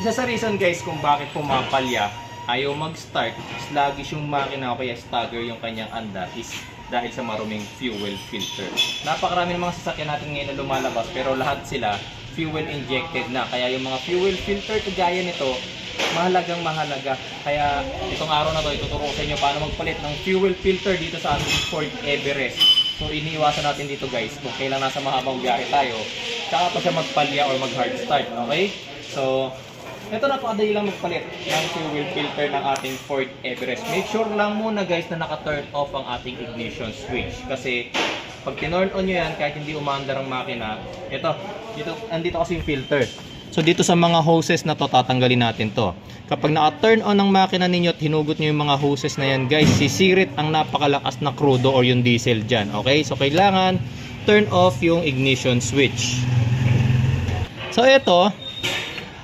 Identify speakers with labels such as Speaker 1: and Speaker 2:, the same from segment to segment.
Speaker 1: Isa sa reason guys kung bakit pumapalya, ayaw mag-start, sluggish yung makina o kaya stagger yung kanyang andar is dahil sa maruming fuel filter. Napakarami ng mga sasakyan natin ngayon na lumalabas pero lahat sila fuel injected na. Kaya yung mga fuel filter kagaya nito, mahalaga. Kaya itong araw na to, ituturo ko sa inyo paano magpalit ng fuel filter dito sa ating Ford Everest. So iniiwasan natin dito guys, kung kailan nasa mahabang biyahe tayo, tsaka pa siya magpalya or mag-hard start, okay? So, ito napakadali lang magpalit ng fuel filter ng ating Ford Everest. Make sure lang muna guys na naka-turn off ang ating ignition switch. Kasi pag tinurn on nyo yan, kahit hindi umaandar ang makina, andito kasi yung filter. So dito sa mga hoses na to, tatanggalin natin to. Kapag naka-turn on ang makina ninyo at hinugot nyo yung mga hoses na yan guys, sisirit ang napakalakas na crudo or yung diesel dyan. Okay? So kailangan turn off yung ignition switch. So ito,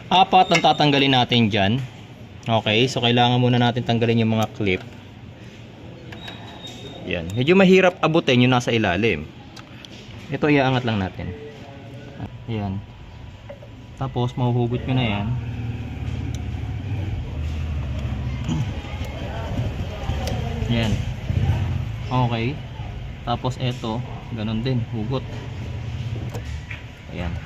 Speaker 1: apat ang tatanggalin natin dyan. Okay, so kailangan muna natin tanggalin yung mga clip. Yan, medyo mahirap abutin yung nasa ilalim. Ito iaangat lang natin. Yan. Tapos mahuhugot nyo na yan. Yan. Okay. Tapos ito, ganun din, hugot. Ayan.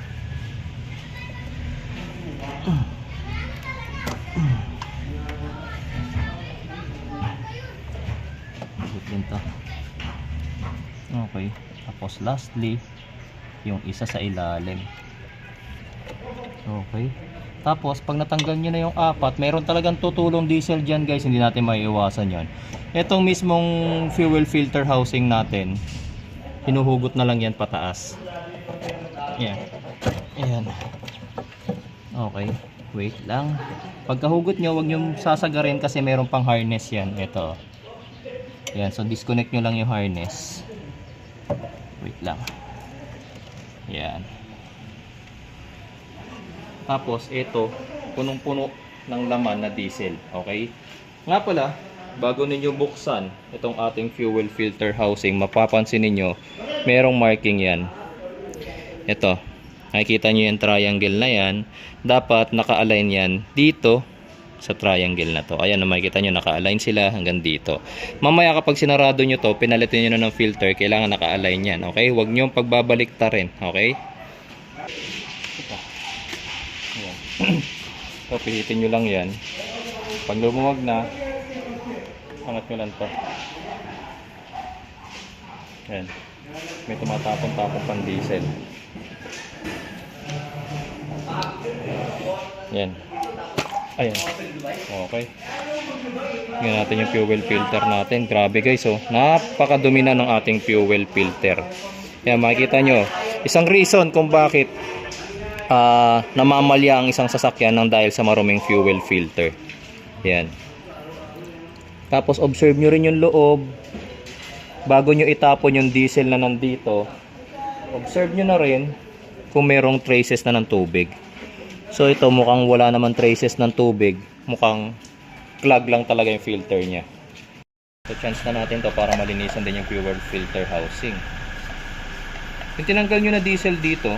Speaker 1: Hugot din to. Okay. Tapos lastly, yung isa sa ilalim. Okay. Tapos pag natanggal nyo na yung apat, mayroon talagang tutulong diesel dyan guys, hindi natin maiiwasan yan. Itong mismong fuel filter housing natin, hinuhugot na lang yan pataas. Yan. Ayan. Okay. Wait lang. Pagkahugot nyo, huwag nyo sasagarin kasi meron pang harness yan. Ito. Yan. So disconnect nyo lang yung harness. Wait lang. Yan. Tapos ito, punong-puno ng laman na diesel. Okay? Nga pala, bago ninyo buksan itong ating fuel filter housing, mapapansin ninyo, merong marking yan. Ito. Nakikita nyo yung triangle na yan. Dapat naka-align yan dito sa triangle na to. Ayan, makikita nyo naka-align sila hanggang dito. Mamaya kapag sinarado nyo to, pinalitin nyo na ng filter, kailangan naka-align yan. Okay? Huwag nyo pagbabaliktarin. Okay? So, pihitin nyo lang yan. Pag lumuwag na, angat nyo lang to. Ayan. May tumatapon-tapon pang diesel. Yan. Ayan. Okay. Tingnan natin yung fuel filter natin. Grabe guys, oh. Napakadumi na ng ating fuel filter. Yan, makikita nyo. Isang reason kung bakit namamalya ang isang sasakyan ng dahil sa maruming fuel filter. Yan. Tapos observe nyo rin yung loob. Bago nyo itapon yung diesel na nandito, observe nyo na rin kung merong traces na ng tubig. So ito mukhang wala naman traces ng tubig. Mukhang clog lang talaga yung filter nya. So chance na natin to para malinisan din yung fuel filter housing. Kung tinanggal nyo na diesel dito,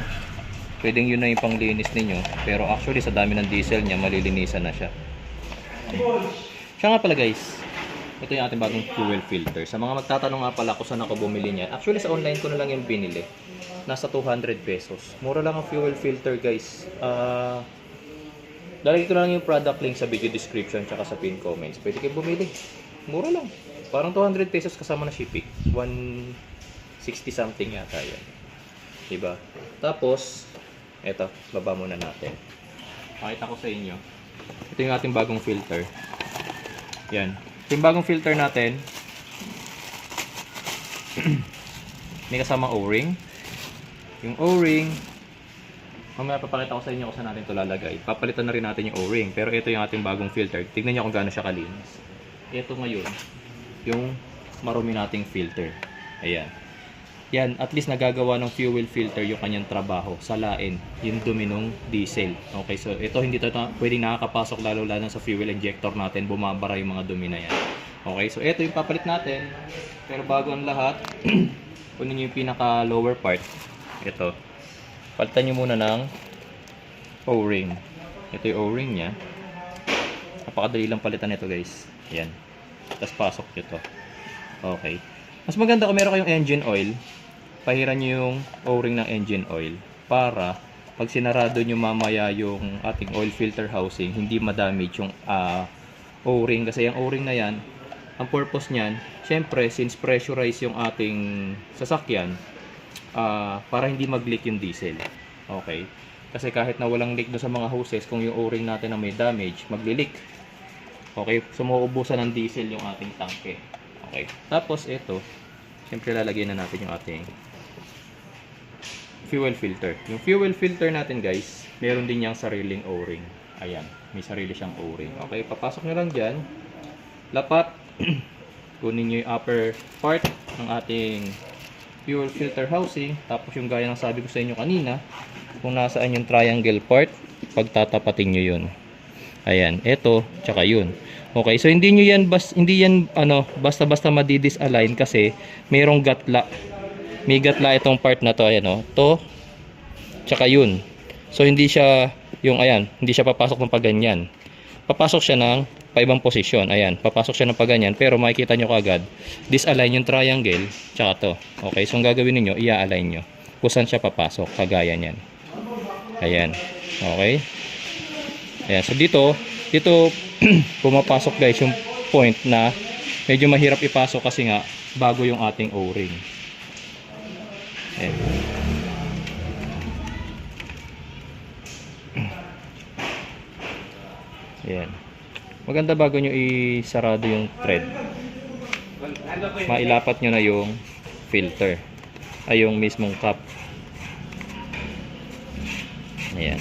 Speaker 1: pwedeng yun na yung panglinis ninyo. Pero actually sa dami ng diesel nya, malilinisan na siya. Siya nga pala guys, ito yung ating bagong fuel filter. Sa mga magtatanong nga pala kung saan ako bumili niyan, actually sa online ko na lang yung binili. Nasa 200 pesos. Mura lang ang fuel filter guys. Lalagay ko na lang yung product link sa video description tsaka sa pin comments. Pwede kayo bumili. Mura lang. Parang 200 pesos kasama na shipping. 160 something yata yan. Diba? Tapos, eto, baba muna natin. Pakita ko sa inyo. Ito yung ating bagong filter. Yan. Ito yung bagong filter natin. May kasama O-ring. Yung O-ring, mamaya papakita ko sa inyo kung saan natin ito lalagay. Papalitan na rin natin yung O-ring. Pero ito yung ating bagong filter. Tignan nyo kung gaano siya kalinis. Ito ngayon, yung marumi nating filter. Ayan. Yan, at least nagagawa ng fuel filter yung kanyang trabaho. Salain yung dumi ng diesel. Okay, so ito hindi ito pwedeng nakakapasok lalo sa fuel injector natin. Bumabara yung mga dumi na yan. Okay, so ito yung papalit natin. Pero bago ang lahat, kunin nyo yung pinaka lower part. Ito. Palitan nyo muna ng O-ring. Ito yung O-ring niya. Napakadali lang palitan nito guys. Yan. Tapos pasok nyo to. Okay. Mas maganda kung meron kayong engine oil, pahiran nyo yung O-ring ng engine oil para pag sinarado nyo mamaya yung ating oil filter housing, hindi ma-damage yung O-ring. Kasi yung O-ring na yan, ang purpose niyan, syempre since pressurize yung ating sasakyan, para hindi mag-leak yung diesel. Okay? Kasi kahit na walang leak doon sa mga hoses, kung yung O-ring natin na may damage, magli-leak. Okay? So mauubusan ng diesel yung ating tangke. Okay? Tapos ito, syempre lalagyan na natin yung ating fuel filter. Yung fuel filter natin guys, meron din yung sariling O-ring. Ayan, may sarili siyang O-ring. Okay, papasok nyo lang dyan. Lapat. Kunin nyo yung upper part ng ating fuel filter housing. Tapos yung gaya ng sabi ko sa inyo kanina, kung nasaan yung triangle part, pagtatapatin nyo yun. Ayan, ito, tsaka yun. Okay, so hindi nyo yan, basta-basta madi-disalign kasi mayroong gatla. May gatla itong part na to, ayan o. To, tsaka yun. So hindi siya, hindi siya papasok ng paganyan. Papasok siya ng paibang posisyon. Ayan, papasok siya ng paganyan. Pero makikita nyo kagad, disalign yung triangle, tsaka to. Okay, so ang gagawin niyo i-align nyo. Kung saan siya papasok, kagaya niyan. Ayan, okay. Ayan, so dito pumapasok guys yung point na medyo mahirap ipasok kasi nga bago yung ating O-ring. Ayan. Ayan. Maganda bago nyo isarado yung thread, mailapat nyo na yung filter ay yung mismong cap. Ayan.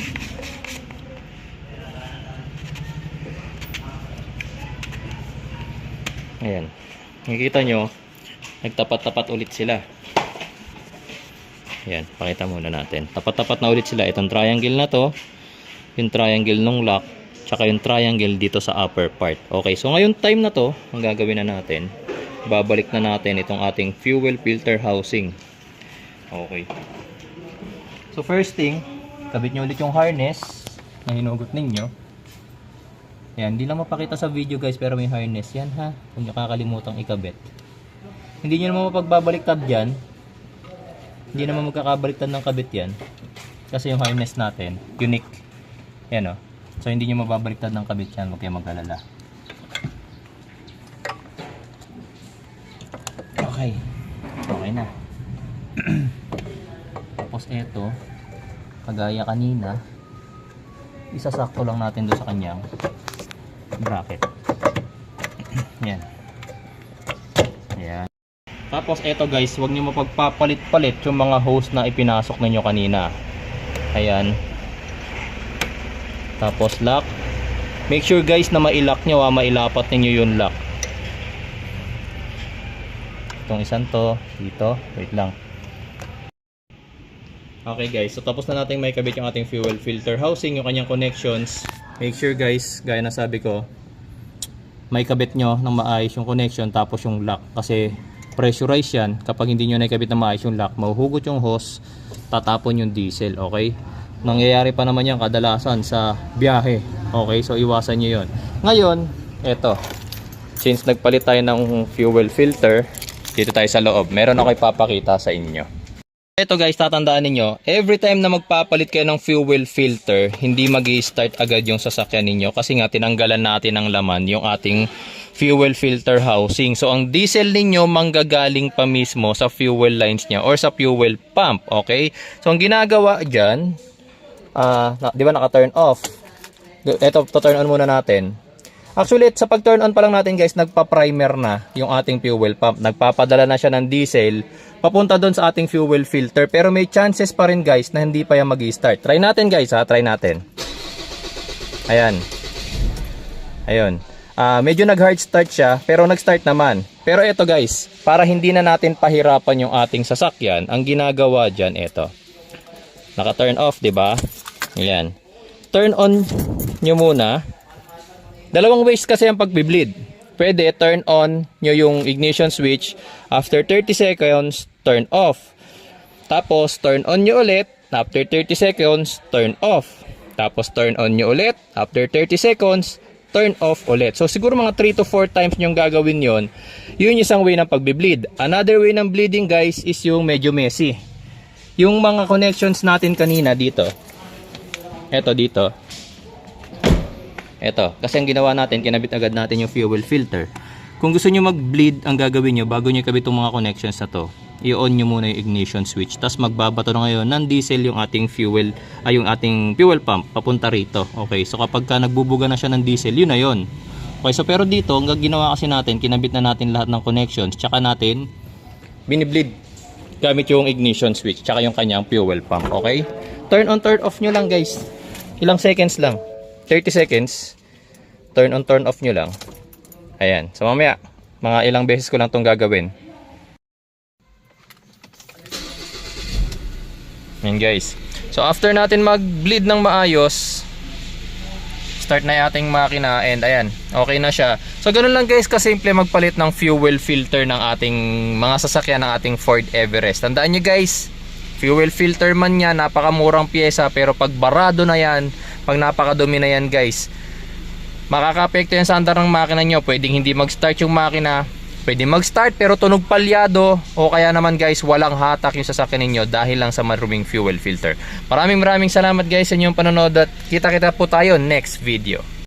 Speaker 1: Ayan. Nakikita nyo, nagtapat-tapat ulit sila. Ayan, pakita muna natin. Tapat-tapat na ulit sila. Itong triangle na to, yung triangle nung lock, tsaka yung triangle dito sa upper part. Okay, so ngayon time na to, ang gagawin na natin, babalik na natin itong ating fuel filter housing. Okay. So first thing, kabit nyo ulit yung harness na hinugot ninyo. Ayan, hindi lang mapakita sa video guys, pero may harness yan ha. Kung nyo kakalimutang ikabit. Hindi nyo naman mapagbabaliktad yan. Hindi naman magkakabaliktad ng kabit yan. Kasi yung harness natin, unique. Ayan o. So hindi nyo mababaliktad ng kabit yan, huwag kayo mag-alala. Okay. Okay na. Tapos eto, kagaya kanina, isasakto lang natin doon sa kanyang bracket. Yan. Ayan. Tapos eto guys, huwag nyo mapagpapalit-palit yung mga hose na ipinasok ninyo kanina. Ayan. Tapos lock. Make sure guys na mailock nyo, mailapat ninyo yung lock. Itong isang to, dito. Wait lang. Okay guys, so tapos na natin may kabit yung ating fuel filter housing, yung kanyang connections. Make sure guys, gaya na sabi ko, may kabit nyo ng maayos yung connection tapos yung lock. Kasi pressurize yan. Kapag hindi nyo naikabit na maayos yung lock, mahuhugot yung hose, tatapon yung diesel. Okay? Nangyayari pa naman yan kadalasan sa biyahe. Okay? So iwasan nyo yun. Ngayon, eto. Since nagpalit tayo ng fuel filter, dito tayo sa loob. Meron ako ipapakita sa inyo. Ito guys, tatandaan niyo, every time na magpapalit kayo ng fuel filter, hindi magi-start agad yung sasakyan ninyo kasi nga tinanggalan natin ng laman yung ating fuel filter housing. So ang diesel ninyo manggagaling pa mismo sa fuel lines niya or sa fuel pump, okay? So ang ginagawa diyan, di ba naka-turn off? Ito, to-turn on muna natin. Actually, sa pag-turn on pa lang natin guys, nagpa-primer na yung ating fuel pump. Nagpapadala na siya ng diesel papunta doon sa ating fuel filter. Pero may chances pa rin guys na hindi pa yan mag-start. Try natin guys ha, try natin. Ayan. Ayun. Medyo nag-hard start siya, pero nag-start naman. Pero ito guys, para hindi na natin pahirapan yung ating sasakyan, ang ginagawa dyan, ito. Naka-turn off, di ba? Ayan. Turn on nyo muna. Dalawang ways kasi ang pagbi-bleed. Pwede turn on nyo yung ignition switch. After 30 seconds, turn off. Tapos turn on nyo ulit. After 30 seconds, turn off. Tapos turn on nyo ulit. After 30 seconds, turn off ulit. So siguro mga 3 to 4 times nyo gagawin yon. Yun yung isang way ng pagbe-bleed. Another way ng bleeding guys is yung medyo messy. Yung mga connections natin kanina dito. Eto dito. Eto. Kasi ang ginawa natin, kinabit agad natin yung fuel filter. Kung gusto nyo mag-bleed, ang gagawin nyo, bago nyo ikabit itong mga connections na to, i-on nyo muna yung ignition switch. Tapos magbabato na ngayon ng diesel yung ating fuel, yung ating fuel pump papunta rito. Okay, so kapag ka nagbubuga na siya ng diesel, yun na yun. Okay, so pero dito, ang ginawa kasi natin, kinabit na natin lahat ng connections, tsaka natin binibleed gamit yung ignition switch, tsaka yung kanyang fuel pump. Okay, turn on, turn off nyo lang guys. Ilang seconds lang, 30 seconds. Turn on, turn off nyo lang. Ayan, so mamaya, mga ilang beses ko lang itong gagawin. Ayan guys. So after natin mag-bleed ng maayos, start na yung ating makina and ayan, okay na siya. So ganun lang guys, kasimple magpalit ng fuel filter ng ating mga sasakyan ng ating Ford Everest. Tandaan nyo guys, fuel filter man yan, napakamurang pyesa, pero pag barado na yan, pag napakadumi na yan guys, makaka-apekto yan sa andar ng makina nyo. Pwedeng hindi mag-start yung makina, pwede mag-start pero tunog palyado, o kaya naman guys walang hatak yung sasakyan ninyo dahil lang sa maruming fuel filter. Maraming salamat guys sa inyong panonood at kita-kita po tayo next video.